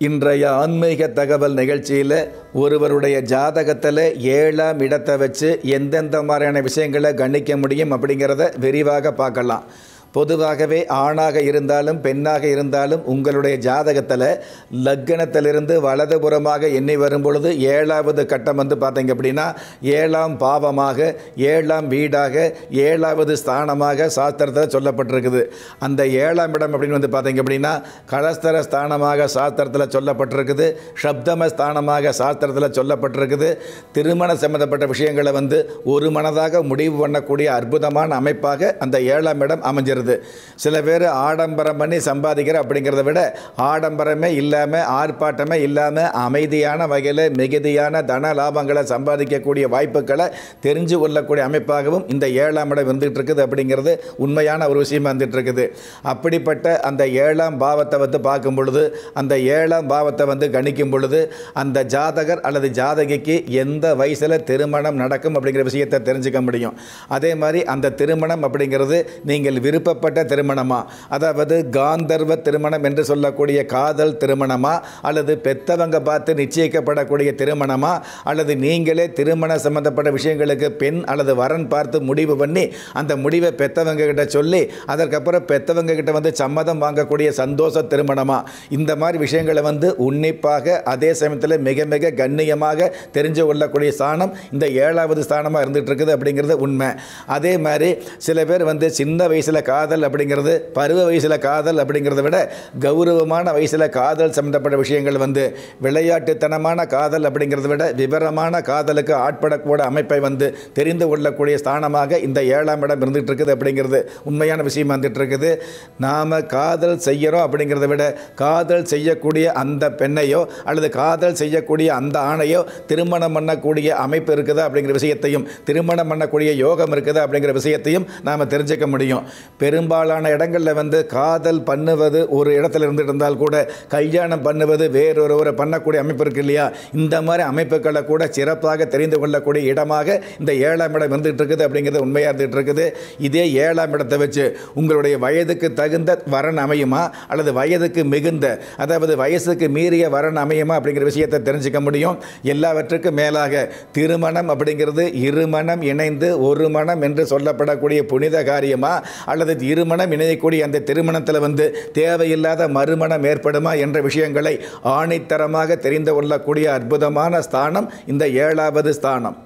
இன்றைய ஆன்மீக தகவல் நிகழ்ச்சியில் ஒருவருடைய ஜாதகத்தில் 7ஆம் இடத்தை வச்சு எந்தெந்த மாதிரியான விஷயங்களை கணிக்க முடியும் அப்படிங்கிறத விரிவாக பார்க்கலாம். பொதுவாகவே ஆணாக இருந்தாலும் பெண்ணாக இருந்தாலும் உங்களுடைய ஜாதகத்தில் லக்னத்திலிருந்து வலதுபுறமாக எண்ணி வரும் பொழுது 7வது கட்டம் பார்த்தீங்க அப்படின்னா 7ஆம் பாவமாக 7ஆம் வீடாக 7வது ஸ்தானமாக சாஸ்திரத்தில் சொல்லப்பட்டிருக்குது. அந்த 7ஆம் இடம் அப்படின்னு பார்த்தீங்க அப்படின்னா கலஸ்தர ஸ்தானமாக சாஸ்திரத்தில் சொல்லப்பட்டிருக்குது. சப்தம ஸ்தானமாக சாஸ்திரத்தில் சொல்லப்பட்டிருக்குது. திருமண சம்பந்தப்பட்ட விஷயங்களை ஒரு மனதாக முடிவு பண்ணக்கூடிய அற்புதமான அமைப்பாக அந்த 7ஆம் இடம் அமைஞ்சிருது. சில பேர் ஆடம்பரம் பண்ணி சம்பாதிக்கிற அப்படிங்கிறத விட ஆடம்பரமே இல்லாமல் ஆர்ப்பாட்டமே இல்லாமல் அமைதியான வகையில் மிகுதியான தன லாபங்களை சம்பாதிக்கக்கூடிய வாய்ப்புகளை தெரிஞ்சு கொள்ளக்கூடிய அமைப்பாகவும் இந்த 7ஆம் இடம் வந்துட்டு இருக்குது அப்படிங்கிறது உண்மையான ஒரு விஷயம் வந்துட்டு இருக்குது. அப்படிப்பட்ட அந்த 7ஆம் பாவத்தை பார்க்கும் பொழுது அந்த 7ஆம் பாவத்தை கணிக்கும் பொழுது அந்த ஜாதகர் அல்லது ஜாதகிக்கு எந்த வயசில் திருமணம் நடக்கும் அப்படிங்கிற விஷயத்தை தெரிஞ்சுக்க முடியும். அதே மாதிரி அந்த திருமணம் அப்படிங்கிறது நீங்கள் விருப்பப்பட்ட திருமணமா, அதாவது காந்தர்வ திருமணம் என்று சொல்லக்கூடிய காதல் திருமணமா, அல்லது பெத்தவங்க பார்த்து நிச்சயிக்கப்படக்கூடிய திருமணமா, அல்லது நீங்களே திருமண சம்பந்தப்பட்ட விஷயங்களுக்கு பெண் அல்லது வரன் பார்த்து முடிவு பண்ணி அந்த முடிவை பெத்தவங்க கிட்ட சொல்லி அதற்கப்புறம் பெத்தவங்க கிட்ட சம்மதம் வாங்கக்கூடிய சந்தோஷ திருமணமா, இந்த மாதிரி விஷயங்களை உன்னிப்பாக அதே சமயத்தில் மிக மிக கண்ணியமாக தெரிஞ்சு கொள்ளக்கூடிய ஸ்தானம் இந்த 7வது ஸ்தானமாக இருந்துட்டு இருக்குது அப்படிங்கிறது உண்மை. அதே மாதிரி சில பேர் சின்ன வயசில் காதல் அப்படிங்கிறது பருவ வயசில் காதல் அப்படிங்கிறத விட கௌரவமான வயசில் காதல் சம்பந்தப்பட்ட விஷயங்கள் விளையாட்டுத்தனமான காதல் அப்படிங்கிறத விட விவரமான காதலுக்கு ஆட்படக்கூடிய அமைப்பை தெரிந்து கொள்ளக்கூடிய ஸ்தானமாக இந்த 7ஆம் இடம் இருந்துகிட்டு இருக்குது அப்படிங்கிறது உண்மையான விஷயம் வந்துட்டு இருக்குது. நாம் காதல் செய்கிறோம் அப்படிங்கிறத விட காதல் செய்யக்கூடிய அந்த பெண்ணையோ அல்லது காதல் செய்யக்கூடிய அந்த ஆணையோ திருமணம் பண்ணக்கூடிய அமைப்பு இருக்குதா அப்படிங்கிற விஷயத்தையும் திருமணம் பண்ணக்கூடிய யோகம் இருக்குதா அப்படிங்கிற விஷயத்தையும் நாம் தெரிஞ்சுக்க முடியும். பெரும்பாலான இடங்களில் காதல் பண்ணுவது ஒரு இடத்துல இருந்துட்டு இருந்தால் கூட கல்யாணம் பண்ணுவது வேறொருவரை பண்ணக்கூடிய அமைப்பு இருக்கு இல்லையா, இந்த மாதிரி அமைப்புகளை கூட சிறப்பாக தெரிந்து கொள்ளக்கூடிய இடமாக இந்த 7ஆம் இடம் வந்துட்டு இருக்குது அப்படிங்கிறது உண்மையாக இருந்துட்டு இருக்குது. இதே 7ஆம் இடத்தை வச்சு உங்களுடைய வயதுக்கு தகுந்த வரன் அமையுமா அல்லது வயதுக்கு மிகுந்த அதாவது வயசுக்கு மீறிய வரன் அமையுமா அப்படிங்கிற விஷயத்தை தெரிஞ்சுக்க முடியும். எல்லாவற்றுக்கும் மேலாக திருமணம் அப்படிங்கிறது இருமணம் இணைந்து ஒரு மனம் என்று சொல்லப்படக்கூடிய புனித காரியமா அல்லது இருமணம் இணையக்கூடிய அந்த திருமணத்தில் தேவையில்லாத மறுமணம் ஏற்படுமா என்ற விஷயங்களை ஆணித்தரமாக தெரிந்து கொள்ளக்கூடிய அற்புதமான ஸ்தானம் இந்த 7வது ஸ்தானம்.